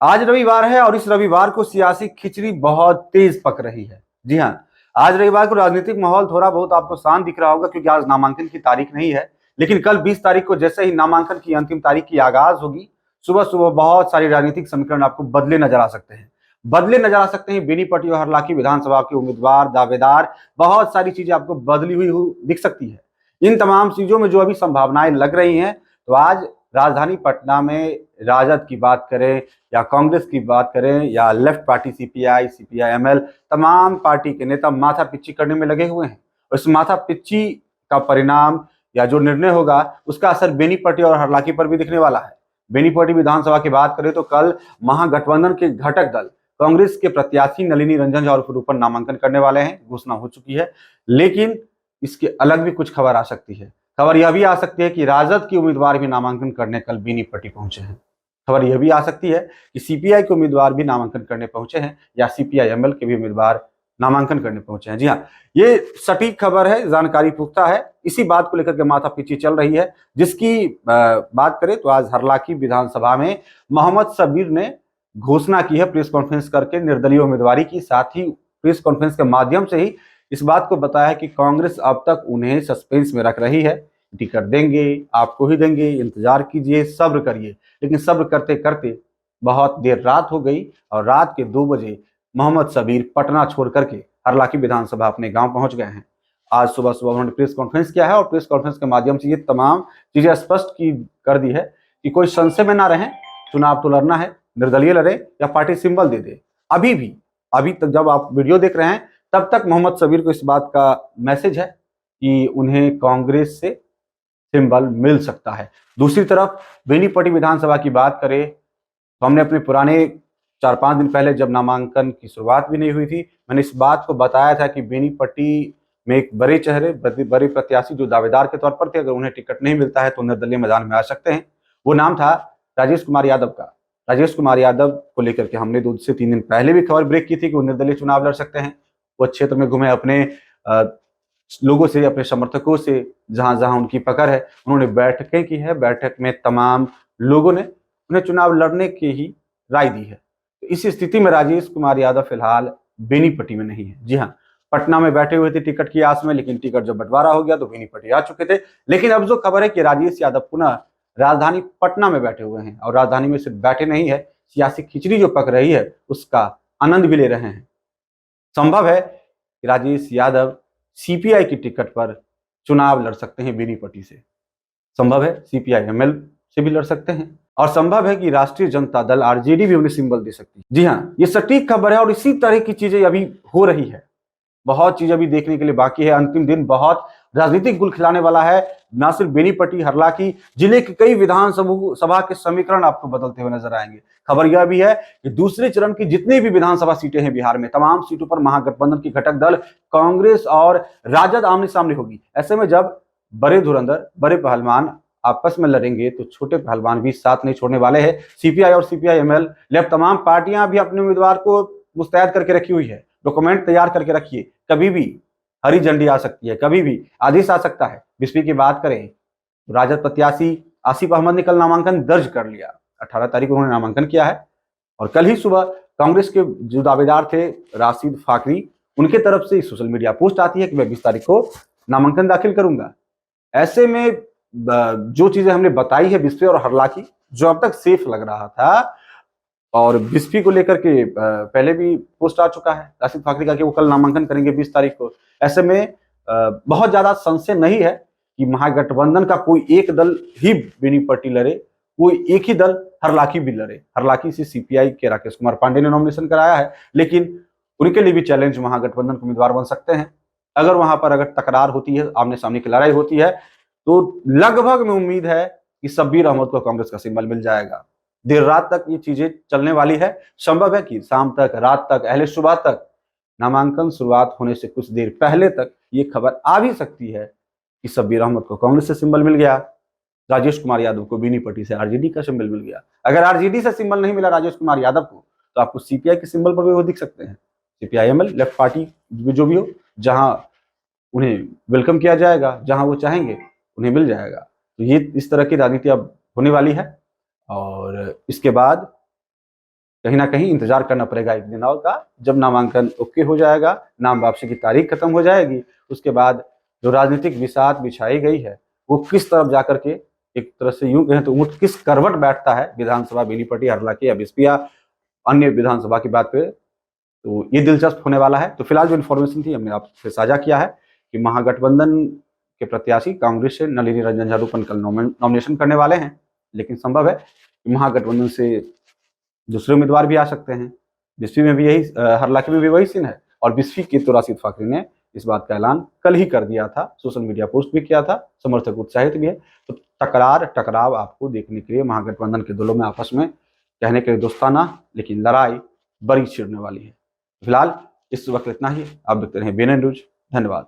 आज रविवार है और इस रविवार को सियासी खिचड़ी बहुत तेज पक रही है। जी हाँ, आज रविवार को राजनीतिक माहौल थोड़ा बहुत आपको शांत दिख रहा होगा क्योंकि आज नामांकन की तारीख नहीं है। लेकिन कल 20 तारीख को जैसे ही नामांकन की अंतिम तारीख की आगाज होगी, सुबह सुबह बहुत सारे राजनीतिक समीकरण आपको बदले नजर आ सकते हैं। बदले नजर आ सकते हैं बेनीपट्टी और हरलाखी विधानसभा के उम्मीदवार, दावेदार, बहुत सारी चीजें आपको बदली हुई दिख सकती है। इन तमाम चीजों में जो अभी संभावनाएं लग रही हैं, तो आज राजधानी पटना में राजद की बात करें या कांग्रेस की बात करें या लेफ्ट पार्टी सीपीआई, सीपीआई-एमएल, तमाम पार्टी के नेता माथा पिच्ची करने में लगे हुए हैं। और इस माथा पिच्ची का परिणाम या जो निर्णय होगा उसका असर बेनीपट्टी और हरलाखी पर भी दिखने वाला है। बेनीपट्टी विधानसभा की बात करें तो कल महागठबंधन के घटक दल कांग्रेस के प्रत्याशी नलिनी रंजन और के ऊपर नामांकन करने वाले हैं, घोषणा हो चुकी है। लेकिन इसके अलग भी कुछ खबर आ सकती है। खबर यह भी आ सकती है कि राजद के उम्मीदवार भी नामांकन करने कल बेनीपट्टी पहुंचे हैं। खबर यह भी आ सकती है कि सीपीआई के उम्मीदवार भी नामांकन करने पहुंचे हैं या सीपीआई-एमएल के भी उम्मीदवार नामांकन करने पहुंचे हैं। जी हाँ, ये सटीक खबर है, जानकारी पुख्ता है। इसी बात को लेकर के माथापच्ची चल रही है, जिसकी बात करें तो आज हरलाखी विधानसभा में मोहम्मद सबीर ने घोषणा की है प्रेस कॉन्फ्रेंस करके निर्दलीय उम्मीदवारी की। साथ ही प्रेस कॉन्फ्रेंस के माध्यम से ही इस बात को बताया कि कांग्रेस अब तक उन्हें सस्पेंस में रख रही है। टिकट देंगे, आपको ही देंगे, इंतजार कीजिए, सब्र करिए। लेकिन सब्र करते करते बहुत देर रात हो गई और रात के 2 बजे मोहम्मद सबीर पटना छोड़ करके हरलाखी विधानसभा अपने गांव पहुंच गए हैं। आज सुबह सुबह उन्होंने प्रेस कॉन्फ्रेंस किया है और प्रेस कॉन्फ्रेंस के माध्यम से ये तमाम चीजें स्पष्ट की कर दी है कि कोई संशय में ना रहे, चुनाव तो लड़ना है, निर्दलीय लड़े या पार्टी सिंबल दे दे। अभी तक जब आप वीडियो देख रहे हैं तब तक मोहम्मद सबीर को इस बात का मैसेज है कि उन्हें कांग्रेस से सिंबल मिल सकता है। दूसरी तरफ बेनीपट्टी विधानसभा की बात करें तो हमने अपने पुराने 4-5 दिन पहले जब नामांकन की शुरुआत भी नहीं हुई थी, मैंने इस बात को बताया था कि बेनीपट्टी में एक बड़े चेहरे, बड़े प्रत्याशी जो दावेदार के तौर पर थे, अगर उन्हें टिकट नहीं मिलता है तो निर्दलीय मैदान में आ सकते हैं। वो नाम था राजेश कुमार यादव का। राजेश कुमार यादव को लेकर के हमने 2 से 3 दिन पहले भी खबर ब्रेक की थी कि वो निर्दलीय चुनाव लड़ सकते हैं। वो क्षेत्र में घूमे, अपने लोगों से, अपने समर्थकों से, जहां जहां उनकी पकड़ है, उन्होंने बैठकें की है। बैठक में तमाम लोगों ने उन्हें चुनाव लड़ने की ही राय दी है। तो इस स्थिति में राजेश कुमार यादव फिलहाल बेनीपट्टी में नहीं है। जी हाँ, पटना में बैठे हुए थे टिकट की आस में, लेकिन टिकट जब बंटवारा हो गया तो बेनीपट्टी आ चुके थे। लेकिन अब जो खबर है कि राजेश यादव पुनः राजधानी पटना में बैठे हुए हैं और राजधानी में सिर्फ बैठे नहीं है, सियासी खिचड़ी जो पक रही है उसका आनंद भी ले रहे हैं। संभव है कि राजेश यादव सीपीआई की टिकट पर चुनाव लड़ सकते हैं बेनीपट्टी से। संभव है सीपीआई-एमएल से भी लड़ सकते हैं और संभव है कि राष्ट्रीय जनता दल आरजेडी भी उन्हें सिंबल दे सकती है। जी हाँ, ये सटीक खबर है और इसी तरह की चीजें अभी हो रही है। बहुत चीज अभी देखने के लिए बाकी है। अंतिम दिन बहुत राजनीतिक गुल खिलाने वाला है। ना सिर्फ बेनीपट्टी, हरलाखी जिले के कई विधानसभा सभा के समीकरण आपको बदलते हुए नजर आएंगे। खबर यह भी है कि दूसरे चरण की जितनी भी विधानसभा सीटें हैं बिहार में, तमाम सीटों पर महागठबंधन की घटक दल कांग्रेस और राजद आमने सामने होगी। ऐसे में जब बड़े धुरंधर, बड़े पहलवान आपस में लड़ेंगे तो छोटे पहलवान भी साथ नहीं छोड़ने वाले हैं। सीपीआई और सीपीआई-एमएल, लेफ्ट, तमाम पार्टियां भी अपने उम्मीदवार को मुस्तैद करके रखी हुई है। डॉक्यूमेंट तैयार करके रखिए, कभी भी हरी झंडी आ सकती है, कभी भी आदेश आ सकता है। बिस्फी की बात करें तो राजद प्रत्याशी आसिफ अहमद ने कल नामांकन दर्ज कर लिया। 18 तारीख को उन्होंने नामांकन किया है और कल ही सुबह कांग्रेस के जो दावेदार थे राशिद फाकरी, उनके तरफ से सोशल मीडिया पोस्ट आती है कि मैं 20 तारीख को नामांकन दाखिल करूंगा। ऐसे में जो चीजें हमने बताई है बिस्फी और हरलाखी, जो अब तक सेफ लग रहा था, और बिस्फी को लेकर के पहले भी पोस्ट आ चुका है राशिद फाकरी का कि वो कल नामांकन करेंगे 20 तारीख को। ऐसे में बहुत ज्यादा संशय नहीं है कि महागठबंधन का कोई एक दल ही बेनीपट्टी लड़े, कोई एक ही दल हरलाखी भी लड़े। हरलाखी से सीपीआई के राकेश कुमार पांडेय ने नॉमिनेशन कराया है, लेकिन उनके लिए भी चैलेंज महागठबंधन के उम्मीदवार बन सकते हैं। अगर वहां पर अगर तकरार होती है, आमने सामने की लड़ाई होती है, तो लगभग में उम्मीद है कि शब्बीर अहमद को कांग्रेस का सिंबल मिल जाएगा। देर रात तक ये चीजें चलने वाली है। संभव है कि शाम तक, रात तक, अहले सुबह तक, नामांकन शुरुआत होने से कुछ देर पहले तक ये खबर आ भी सकती है कि शब्बीर अहमद को कांग्रेस से सिंबल मिल गया, राजेश कुमार यादव को बेनीपट्टी से आरजेडी का सिंबल मिल गया। अगर आरजेडी से सिंबल नहीं मिला राजेश कुमार यादव को, तो आपको सीपीआई के सिंबल पर भी वो दिख सकते हैं। सीपीआई-एमएल, लेफ्ट पार्टी जो भी हो, जहां उन्हें वेलकम किया जाएगा, जहां वो चाहेंगे उन्हें मिल जाएगा। तो ये इस तरह की राजनीति अब होने वाली है और इसके बाद कहीं ना कहीं इंतजार करना पड़ेगा एक दिन और का, जब नामांकन ओके हो जाएगा, नाम वापसी की तारीख खत्म हो जाएगी, उसके बाद जो राजनीतिक बिसात बिछाई गई है वो किस तरफ जाकर के, एक तरह से यूं कहें तो ऊंट किस करवट बैठता है विधानसभा बेनीपट्टी हरला की या बिस्पिया अन्य विधानसभा की बात पे, तो ये दिलचस्प होने वाला है। तो फिलहाल जो इन्फॉर्मेशन थी हमने आपसे साझा किया है कि महागठबंधन के प्रत्याशी कांग्रेस से नलिनी रंजन झारूपन कल नॉमिनेशन करने वाले हैं, लेकिन संभव है कि महागठबंधन से दूसरे उम्मीदवार भी आ सकते हैं। बिस्फी में भी यही हरलाखी में भी वही सीन है, और बिस्फी के तो राशिद फाखरी ने इस बात का ऐलान कल ही कर दिया था, सोशल मीडिया पोस्ट भी किया था, समर्थक उत्साहित भी है। तो टकराव आपको देखने के लिए महागठबंधन के दलों में आपस में कहने के लिए दोस्ताना लेकिन लड़ाई बड़ी छिड़ने वाली है। फिलहाल इस वक्त इतना ही। आप देखते रहे BNN न्यूज। धन्यवाद।